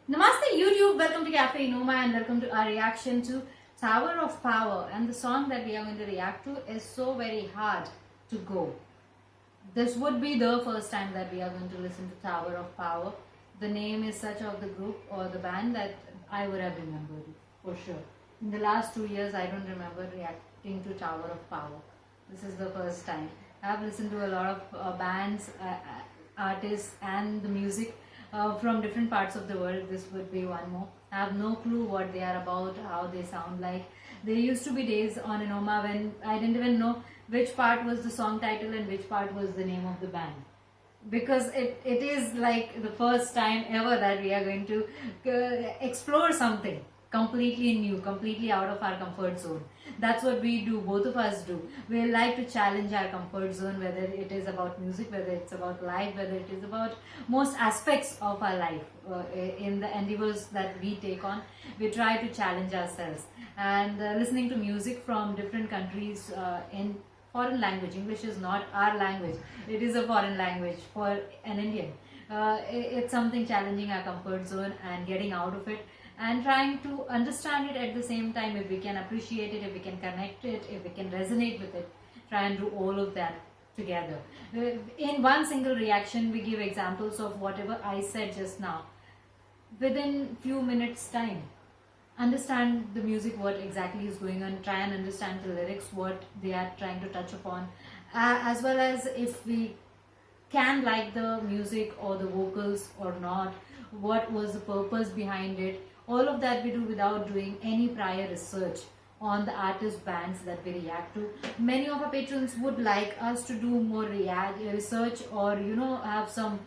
Namaste YouTube, welcome to CAFE ENOMA and welcome to our reaction to Tower of Power. And the song that we are going to react to is so very hard to go. This would be the first time that we are going to listen to Tower of Power. The name is such of the group or the band that I would have remembered it for sure. In the last 2 years, I don't remember reacting to Tower of Power. This is the first time. I have listened to a lot of bands, artists and the music from different parts of the world. This would be one more. I have no clue what they are about, how they sound like. There used to be days on Enoma when I didn't even know which part was the song title and which part was the name of the band. Because it is like the first time ever that we are going to explore something completely new, completely out of our comfort zone. That's what we do, both of us do. We like to challenge our comfort zone, whether it is about music, whether it's about life, whether it is about most aspects of our life. In the endeavors that we take on, we try to challenge ourselves. And listening to music from different countries in foreign language. English is not our language. It is a foreign language for an Indian. It's something challenging our comfort zone and getting out of it and trying to understand it at the same time. If we can appreciate it, if we can connect it, if we can resonate with it, try and do all of that together. In one single reaction, we give examples of whatever I said just now. Within few minutes time, understand the music, what exactly is going on, try and understand the lyrics, what they are trying to touch upon, as well as if we can like the music or the vocals or not, what was the purpose behind it. All of that we do without doing any prior research on the artist bands that we react to. Many of our patrons would like us to do more research or have some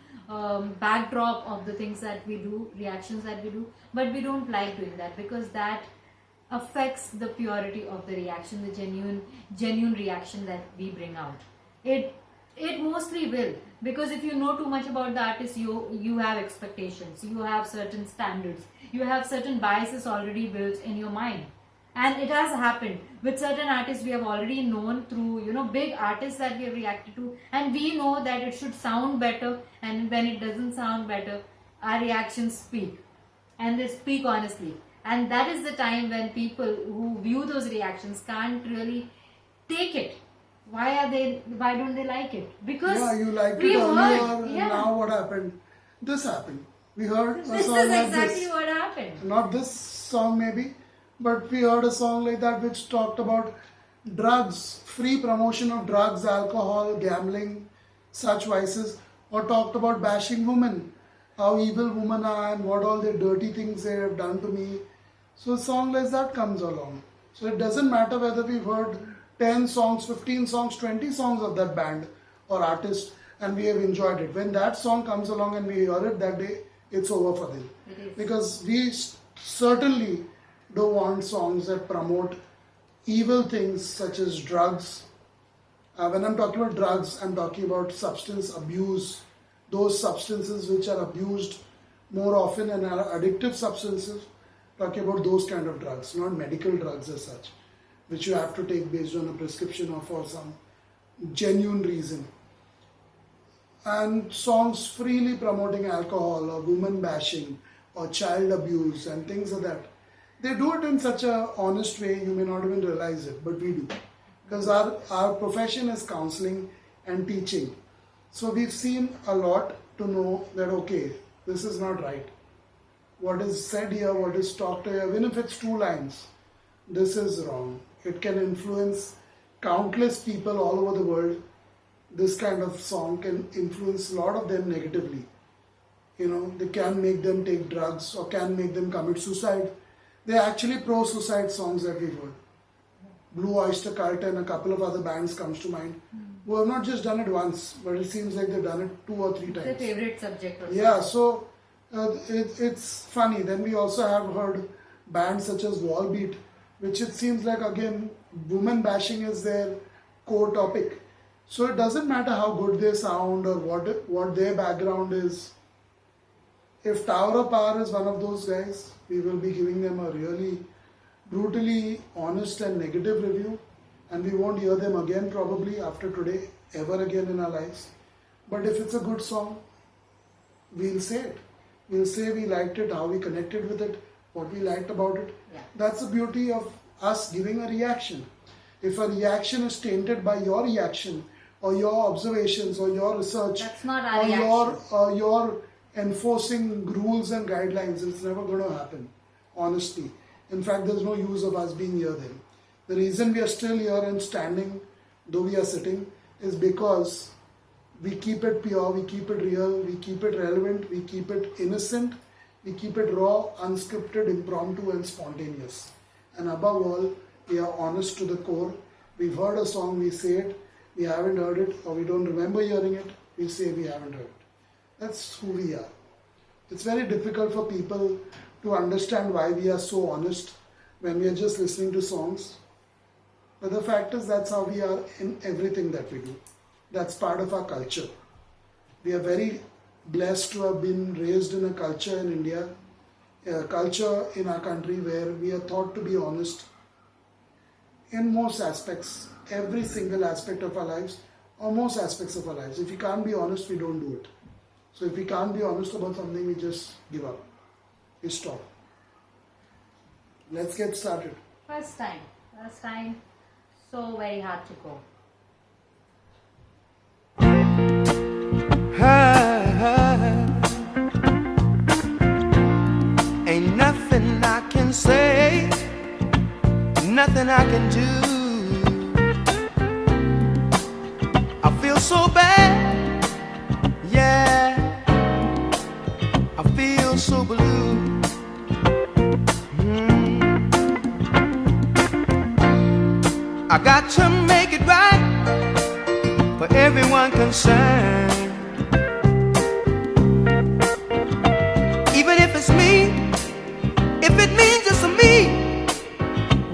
backdrop of the things that we do, reactions that we do, but we don't like doing that because that affects the purity of the reaction, the genuine reaction that we bring out. It mostly will, because if you know too much about the artist, you have expectations, you have certain standards, you have certain biases already built in your mind. And it has happened with certain artists we have already known through big artists that we have reacted to, and we know that it should sound better, and when it doesn't sound better, our reactions speak, and they speak honestly. And that is the time when people who view those reactions can't really take it. Why don't they like it? Because you liked it earlier, now what happened? This happened. We heard a this song is like exactly this. what happened. Not this song maybe, but we heard a song like that which talked about drugs, free promotion of drugs, alcohol, gambling, such vices, or talked about bashing women, how evil women are and what all the dirty things they have done to me. So a song like that comes along. So it doesn't matter whether we've heard 10 songs, 15 songs, 20 songs of that band or artist and we have enjoyed it. When that song comes along and we hear it that day, it's over for them. Because we certainly don't want songs that promote evil things such as drugs. When I'm talking about drugs, I'm talking about substance abuse, those substances which are abused more often and are addictive substances. Talking about those kind of drugs, not medical drugs as such, which you have to take based on a prescription or for some genuine reason. And songs freely promoting alcohol or woman bashing or child abuse and things like that. They do it in such a honest way, you may not even realize it, but we do. Because our profession is counseling and teaching. So we've seen a lot to know that, okay, this is not right. What is said here, what is talked here, even if it's 2 lines, this is wrong. It can influence countless people all over the world. This kind of song can influence a lot of them negatively. They can make them take drugs or can make them commit suicide. They're actually pro-suicide songs that we've heard. Blue Oyster Cult and a couple of other bands comes to mind who have not just done it once, but it seems like they've done it 2 or 3 times. It's a favorite subject also. Yeah, so it's funny. Then we also have heard bands such as Wallbeat, which it seems like again woman bashing is their core topic. So it doesn't matter how good they sound or what their background is. If Tower of Power is one of those guys, we will be giving them a really brutally honest and negative review, and we won't hear them again probably after today, ever again in our lives. But if it's a good song, we'll say it. We'll say we liked it, how we connected with it, what we liked about it. Yeah. That's the beauty of us giving a reaction. If a reaction is tainted by your reaction or your observations or your research, that's not our or reaction. your enforcing rules and guidelines, it's never going to happen, honestly. In fact, there's no use of us being here then. The reason we are still here and standing, though we are sitting, is because we keep it pure, we keep it real, we keep it relevant, we keep it innocent, we keep it raw, unscripted, impromptu and spontaneous. And above all, we are honest to the core. We've heard a song, we say it, we haven't heard it, or we don't remember hearing it, we say we haven't heard it. That's who we are. It's very difficult for people to understand why we are so honest when we are just listening to songs. But the fact is, that's how we are in everything that we do. That's part of our culture. We are very blessed to have been raised in a culture in India, a culture in our country where we are taught to be honest in most aspects, every single aspect of our lives, or most aspects of our lives. If we can't be honest, we don't do it. So if we can't be honest about something, we just give up. We stop. Let's get started. First time, so very hard to go. Ain't nothing I can say, nothing I can do. I feel so bad, yeah, I feel so blue. I got to make it right for everyone concerned. Even if it's me, if it means it's me,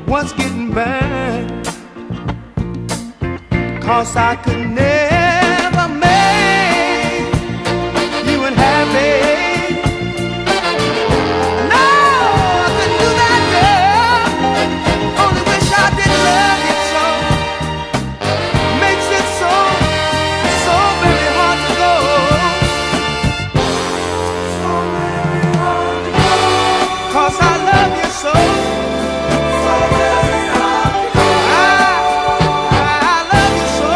what's getting burned? 'Cause I could never make you unhappy. No, I couldn't do that, girl. Only wish I did love you so. Makes it so, so very hard to go. So very hard to go. 'Cause I love you so. So very hard to go. I love you so.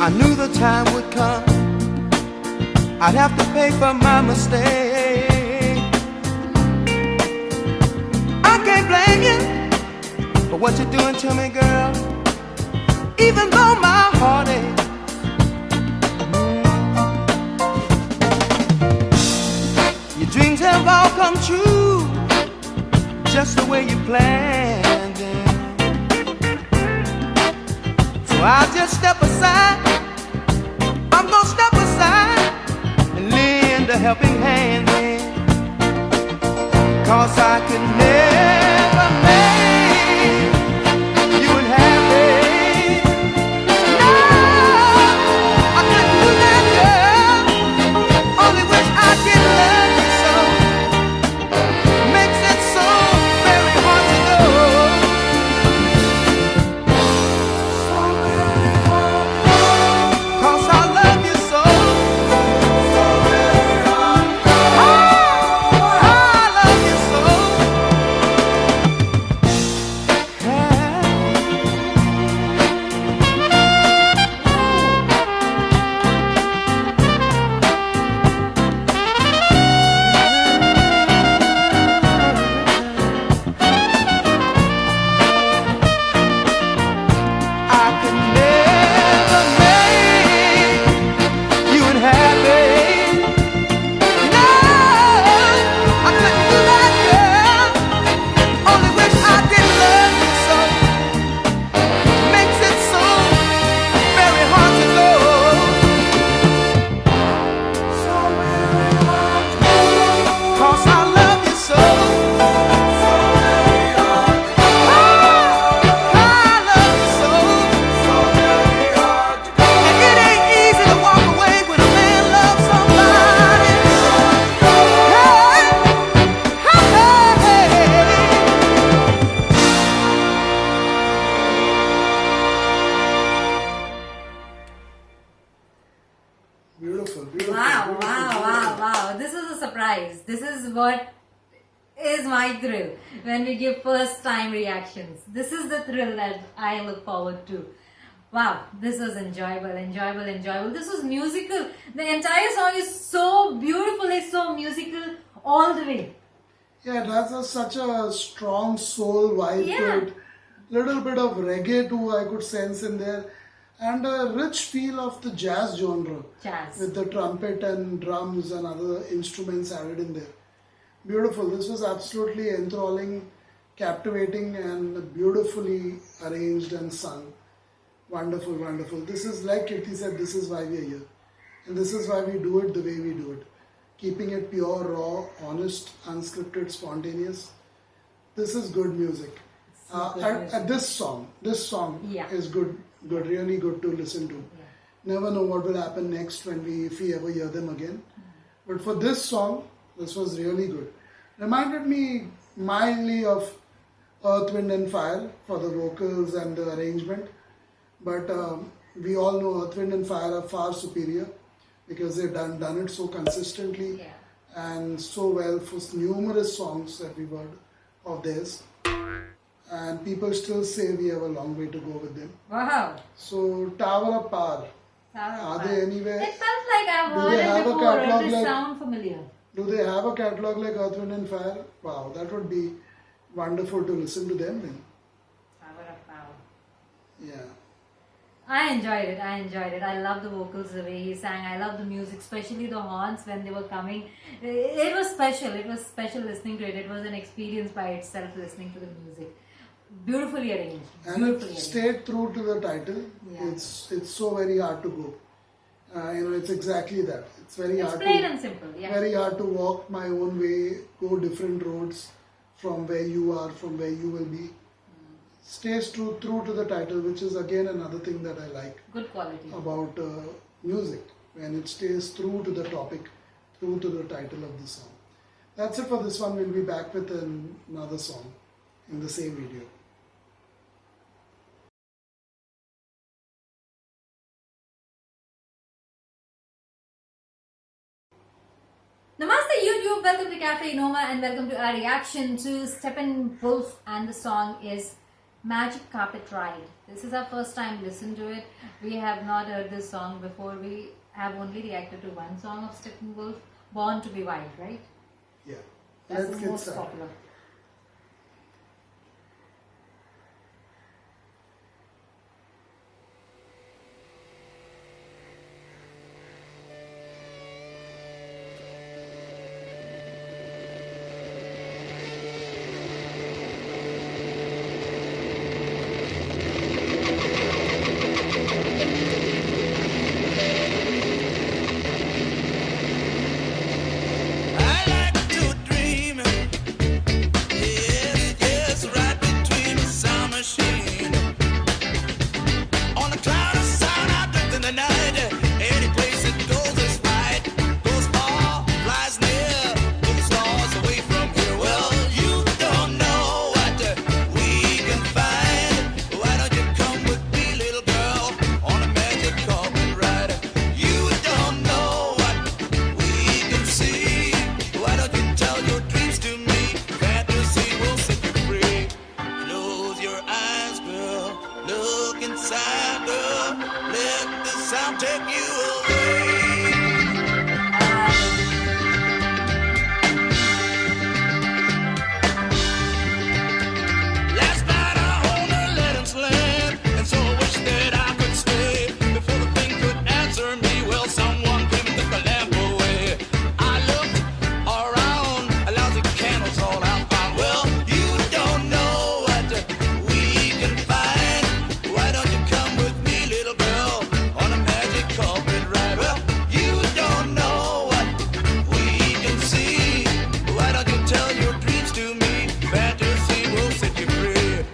I knew the time would come, I'd have to pay for my mistake. I can't blame you for what you're doing to me, girl, even though my heart aches. Your dreams have all come true, just the way you planned it. So I'll just step aside, I'm gonna step aside and lend a helping hand then. 'Cause I could never make you unhappy. No, I couldn't do that, girl. Only wish I did love you so. Makes it so very hard to go. So very hard to go. 'Cause I love you so. So very hard to go. Beautiful, beautiful. Wow, beautiful, wow, beautiful. wow, wow. This is a surprise. This is what is my thrill when we give first time reactions. This is the thrill that I look forward to. Wow, this was enjoyable, enjoyable, enjoyable. This was musical. The entire song is so beautiful, it's so musical all the way. Yeah, it has such a strong soul vibe Yeah. to it. Little bit of reggae too, I could sense in there. And a rich feel of the jazz genre. Jazz. With the trumpet and drums and other instruments added in there. Beautiful. This was absolutely enthralling, captivating, and beautifully arranged and sung. Wonderful, wonderful. This is like Kirti said, this is why we are here. And this is why we do it the way we do it. Keeping it pure, raw, honest, unscripted, spontaneous. This is good music. And this song Yeah. is good, really good to listen to. Never know what will happen next if we ever hear them again. But for this song, this was really good. Reminded me mildly of Earth, Wind and Fire for the vocals and the arrangement. But we all know Earth, Wind and Fire are far superior because they've done it so consistently and so well for numerous songs that we've heard of theirs. And people still say we have a long way to go with them. Wow. So Tower of Power. Are they anywhere? It felt like I've Do heard they it have a before. catalog It like- sound familiar. Do they have a catalog like Earth, Wind and Fire? Wow, that would be wonderful to listen to them then. Tower of Power. Yeah. I enjoyed it. I love the vocals, the way he sang. I love the music, especially the horns when they were coming. It was special. It was special listening to it. It was an experience by itself listening to the music. Beautifully arranged. And Beautifully it arranged. stayed true to the title. Yeah. It's so very hard to go. It's exactly that. It's very It's hard plain to and simple. Yeah. very hard to walk my own way, go different roads from where you are, from where you will be. Stays true to the title, which is again another thing that I like Good quality. about music, when it stays true to the topic, true to the title of the song. That's it for this one. We'll be back with another song in the same video. Namaste YouTube, welcome to Cafe Enoma and welcome to our reaction to Steppenwolf, and the song is Magic Carpet Ride. This is our first time listen to it. We have not heard this song before. We have only reacted to one song of Steppenwolf, Born to be Wild, right? Yeah. That's Let's the get most started. popular. I like to dream, yes, yes, right between the sound machine. On the cloud of sound, I drift in the night. Any place it goes is right. Goes far, flies near, to the stars away from here. Well, you don't know what we can find. Why don't you come with me, little girl, on a magic carpet ride? You don't know what we can see. Why don't you tell your dreams to me? Fantasy will set you free. Close your eyes, girl. Look inside, girl. Let the sound take you away. Last night I owned a letting slip, and so I wish that I could stay. Before the thing could answer me, well, someone came and took the lamp away. I looked around, lousy candles all I found. Well, you don't know what we can find. Why don't you come with me, little girl, on a magic carpet ride? Well, you don't know what we can see. Why don't you tell your dreams to me? Fantasy will set you free.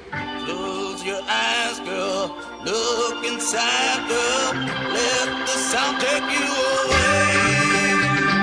Close your eyes, girl. Look inside, girl. Let the sound take you away.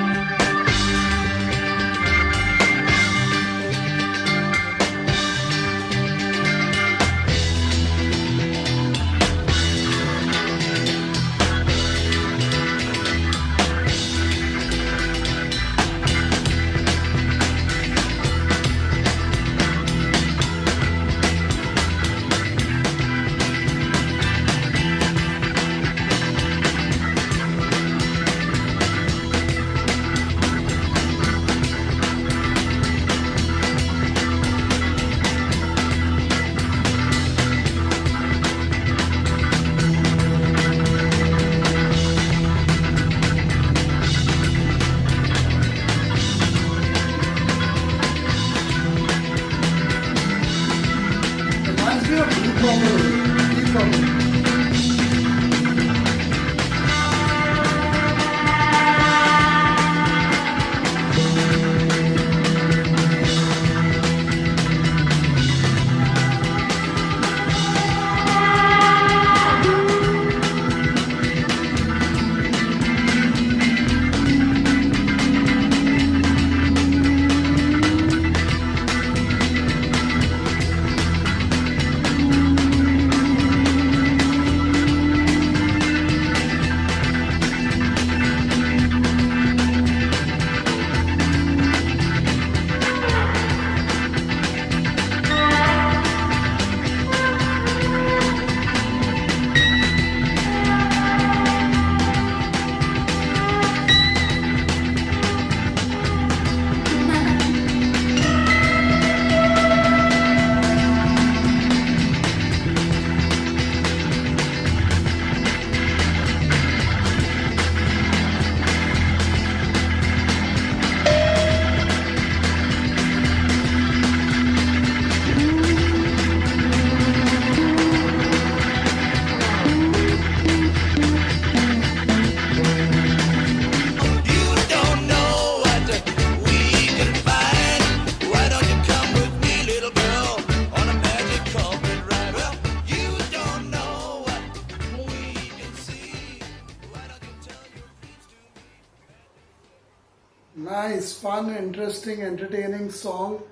Nice, fun, interesting, entertaining song.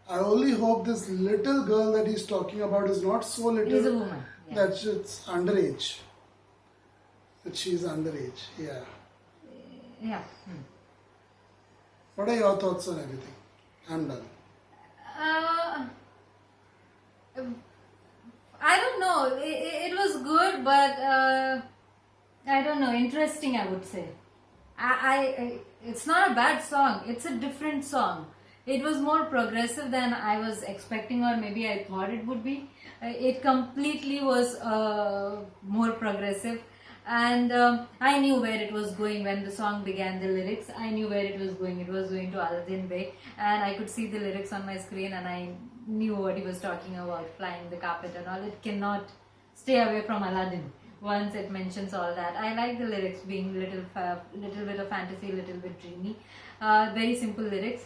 I only hope this little girl that he's talking about is not so little He's a woman. Yeah. that it's underage. That she's underage. Yeah. Yeah. What are your thoughts on everything? I'm done. I don't know. It was good, but I don't know. Interesting, I would say. It's not a bad song. It's a different song. It was more progressive than I was expecting, or maybe I thought it would be. It completely was more progressive, and I knew where it was going when the song began. The lyrics, I knew where it was going. It was going to Aladdin Bey, and I could see the lyrics on my screen, and I knew what he was talking about, flying the carpet and all. It cannot stay away from Aladdin. Once it mentions all that, I like the lyrics being little bit of fantasy, little bit dreamy. Very simple lyrics.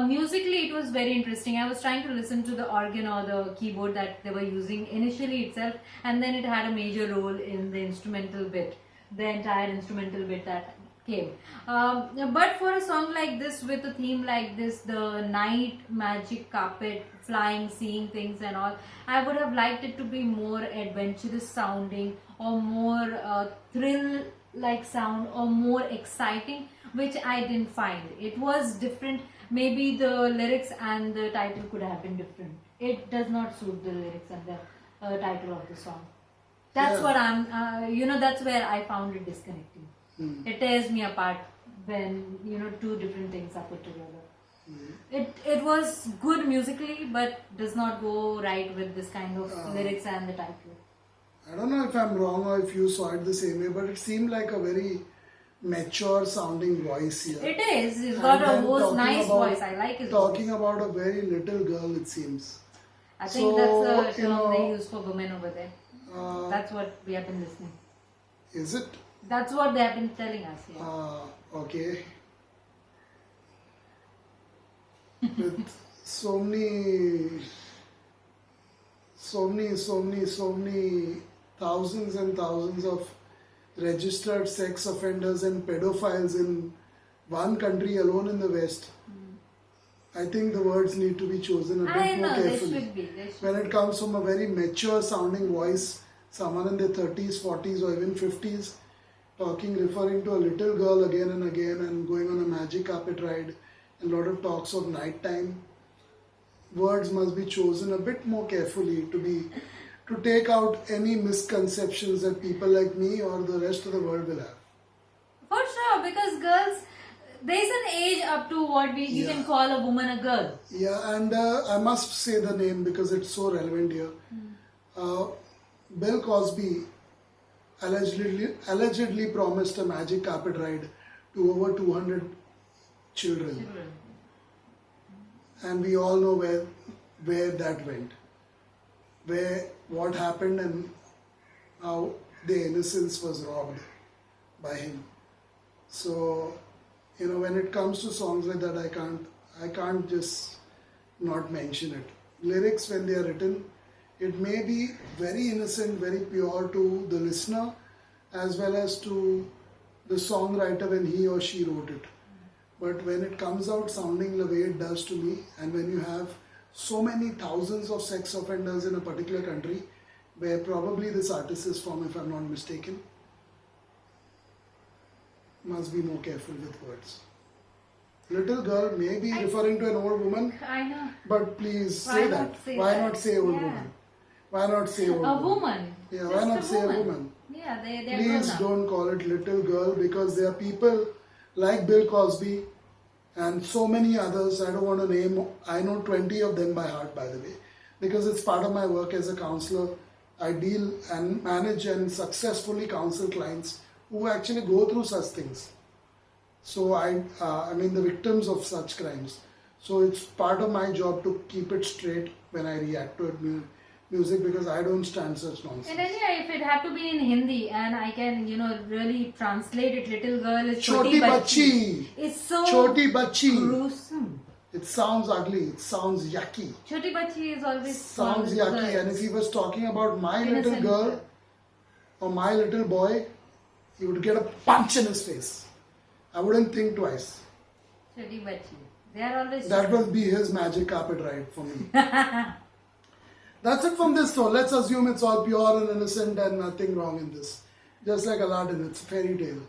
Musically, it was very interesting. I was trying to listen to the organ or the keyboard that they were using initially itself, and then it had a major role in the instrumental bit, the entire instrumental bit that came. But for a song like this, with a theme like this, the night magic carpet, flying, seeing things and all, I would have liked it to be more adventurous sounding, or more thrill like sound, or more exciting, which I didn't find. It was different. Maybe the lyrics and the title could have been different. It does not suit the lyrics and the title of the song. That's Yeah. what I'm, that's where I found it disconnecting. It tears me apart when, two different things are put together. It was good musically, but does not go right with this kind of lyrics and the title. I don't know if I'm wrong or if you saw it the same way, but it seemed like a very mature sounding voice here. It is. He's got And a then talking nice about- voice. I like his Talking voice. about a very little girl, it seems. I think So, that's a you term know, they use for women over there. Uh, That's what we have been listening. Is it? That's what they have been telling us. Yeah. Okay. With so many thousands and thousands of registered sex offenders and pedophiles in one country alone in the West, I think the words need to be chosen a I bit more know, they carefully. should be. When it comes from a very mature sounding voice, someone in their 30s, 40s, or even 50s, referring to a little girl again and again, and going on a magic carpet ride, and a lot of talks of nighttime, words must be chosen a bit more carefully to take out any misconceptions that people like me or the rest of the world will have. For sure, because girls, there's an age up to what you can call a woman a girl. Yeah, and I must say the name because it's so relevant here. Bill Cosby allegedly promised a magic carpet ride to over 200 children. And we all know where that went. What happened and how the innocence was robbed by him. So, when it comes to songs like that, I can't just not mention it. Lyrics, when they are written, it may be very innocent, very pure to the listener, as well as to the songwriter when he or she wrote it. But when it comes out sounding the way it does to me, and when you have so many thousands of sex offenders in a particular country, where probably this artist is from, if I'm not mistaken, must be more careful with words. Little girl may be referring to an old woman, I know. but please Why say not that. say Why that? not say old Yeah. woman? Why not say old A woman. Yeah, Just why not say a woman? Yeah, they're Please grown up. don't call it little girl, because there are people like Bill Cosby and so many others. I don't want to name, I know 20 of them by heart, by the way, because it's part of my work as a counselor. I deal and manage and successfully counsel clients who actually go through such things. So I mean the victims of such crimes. So it's part of my job to keep it straight when I react to it, music, because I don't stand such nonsense. And anyway, if it had to be in Hindi and I can, really translate it, little girl is Choti Bachi. It's so Choti Bachi. gruesome. It sounds ugly. It sounds yucky. Choti Bachi is always Sounds for yucky. girls. And if he was talking about my Innocent little girl girl. or my little boy, he would get a punch in his face. I wouldn't think twice. Shri Bachi. They are always. That will be his magic carpet ride for me. That's it from this though. Let's assume it's all pure and innocent and nothing wrong in this. Just like Aladdin, it's a fairy tale.